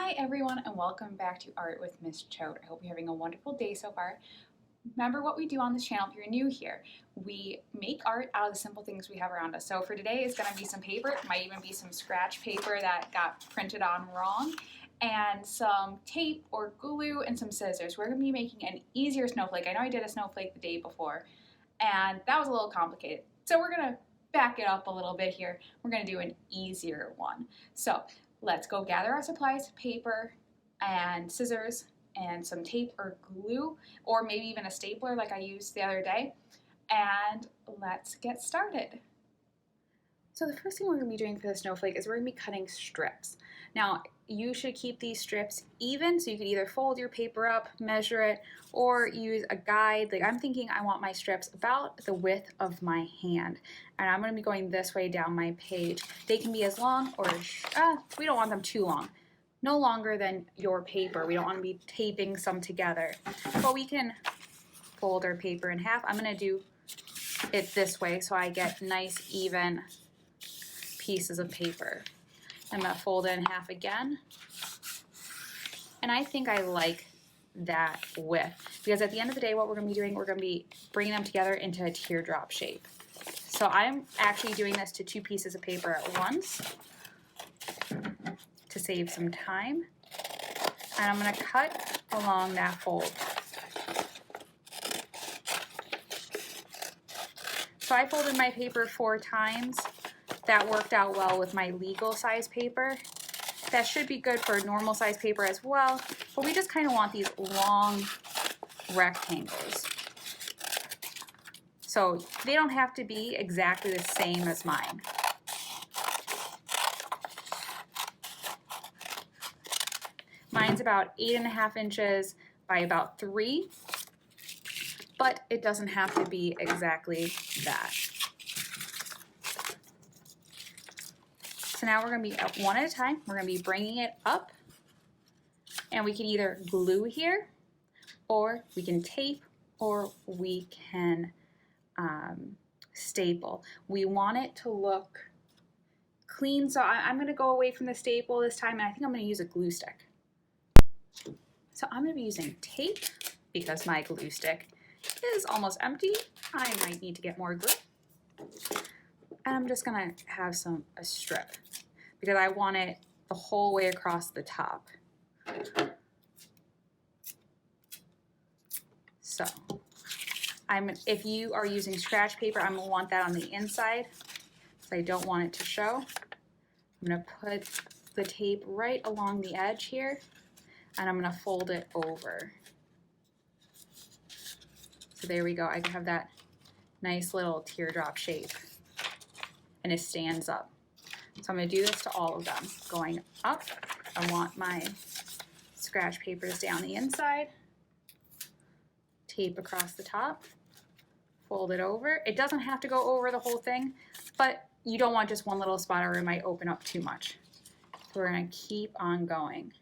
Hi everyone and welcome back to Art with Miss Choate. I hope you're having a wonderful day so far. Remember what we do on this channel if you're new here. We make art out of the simple things we have around us. So for today is going to be some paper, it might even be some scratch paper that got printed on wrong, and some tape or glue and some scissors. We're going to be making an easier snowflake. I know I did a snowflake the day before and that was a little complicated. So we're going to back it up a little bit here. We're going to do an easier one. So let's go gather our supplies, paper and scissors and some tape or glue, or maybe even a stapler like I used the other day, and let's get started. So the first thing we're going to be doing for the snowflake is we're going to be cutting strips. Now you should keep these strips even, so you could either fold your paper up, measure it, or use a guide. Like I'm thinking I want my strips about the width of my hand, and I'm going to be going this way down my page. They can be as long or we don't want them too long. No longer than your paper. We don't want to be taping some together, but we can fold our paper in half. I'm going to do it this way so I get nice even pieces of paper. I'm going to fold it in half again, and I think I like that width because at the end of the day what we're going to be doing, we're going to be bringing them together into a teardrop shape. So I'm actually doing this to two pieces of paper at once to save some time, and I'm going to cut along that fold. So I folded my paper 4 times. That worked out well with my legal size paper. That should be good for normal size paper as well, but we just kind of want these long rectangles. So they don't have to be exactly the same as mine. Mine's about 8.5 inches by about 3, but it doesn't have to be exactly that. So now we're going to be up one at a time. We're going to be bringing it up, and we can either glue here, or we can tape, or we can staple. We want it to look clean, so I'm going to go away from the staple this time, and I think I'm going to use a glue stick. So I'm going to be using tape because my glue stick is almost empty. I might need to get more glue. And I'm just going to have a strip because I want it the whole way across the top. So if you are using scratch paper, I'm going to want that on the inside, so I don't want it to show. I'm going to put the tape right along the edge here, and I'm going to fold it over. So there we go. I can have that nice little teardrop shape, and it stands up. So I'm going to do this to all of them. Going up, I want my scratch paper to stay on the inside, tape across the top, fold it over. It doesn't have to go over the whole thing, but you don't want just one little spot or it might open up too much. So we're going to keep on going.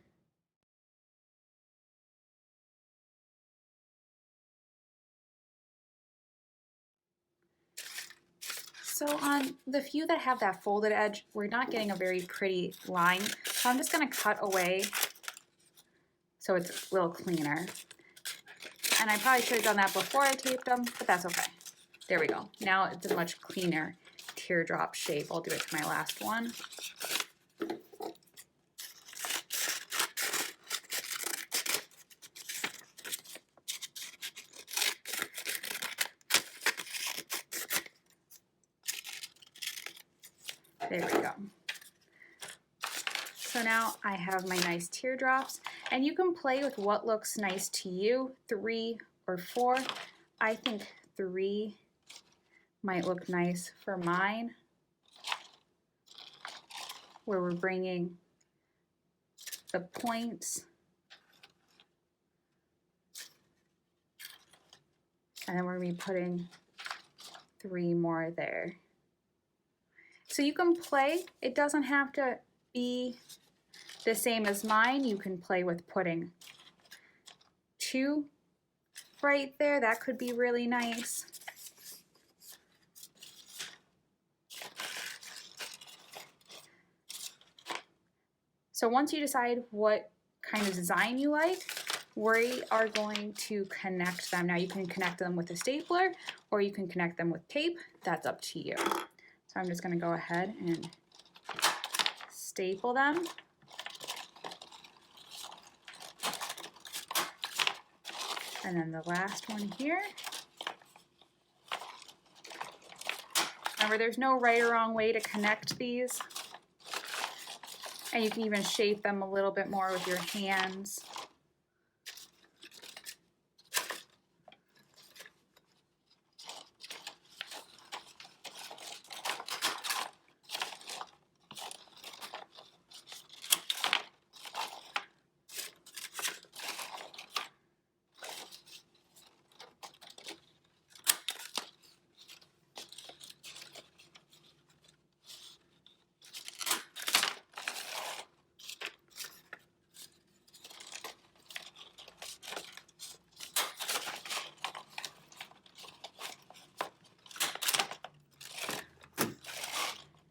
So on the few that have that folded edge, we're not getting a very pretty line. So I'm just going to cut away so it's a little cleaner. And I probably should have done that before I taped them, but that's okay. There we go. Now it's a much cleaner teardrop shape. I'll do it to my last one. There we go. So now I have my nice teardrops, and you can play with what looks nice to you, 3 or 4. I think 3 might look nice for mine, where we're bringing the points and then we're going to be putting 3 more there. So you can play. It doesn't have to be the same as mine. You can play with putting 2 right there. That could be really nice. So once you decide what kind of design you like, we are going to connect them. Now you can connect them with a stapler or you can connect them with tape. That's up to you. So I'm just going to go ahead and staple them. And then the last one here. Remember, there's no right or wrong way to connect these. And you can even shape them a little bit more with your hands.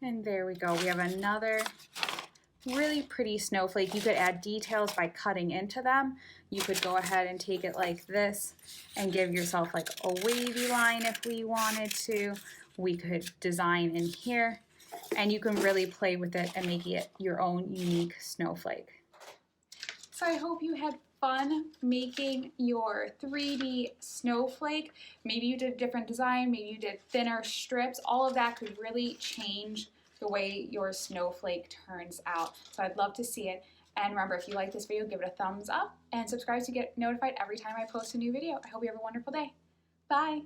And there we go. We have another really pretty snowflake. You could add details by cutting into them. You could go ahead and take it like this and give yourself like a wavy line if we wanted to. We could design in here, and you can really play with it and make it your own unique snowflake. So I hope you had fun making your 3D snowflake. Maybe you did a different design, maybe you did thinner strips. All of that could really change the way your snowflake turns out. So I'd love to see it. And remember, if you like this video, give it a thumbs up and subscribe to get notified every time I post a new video. I hope you have a wonderful day. Bye.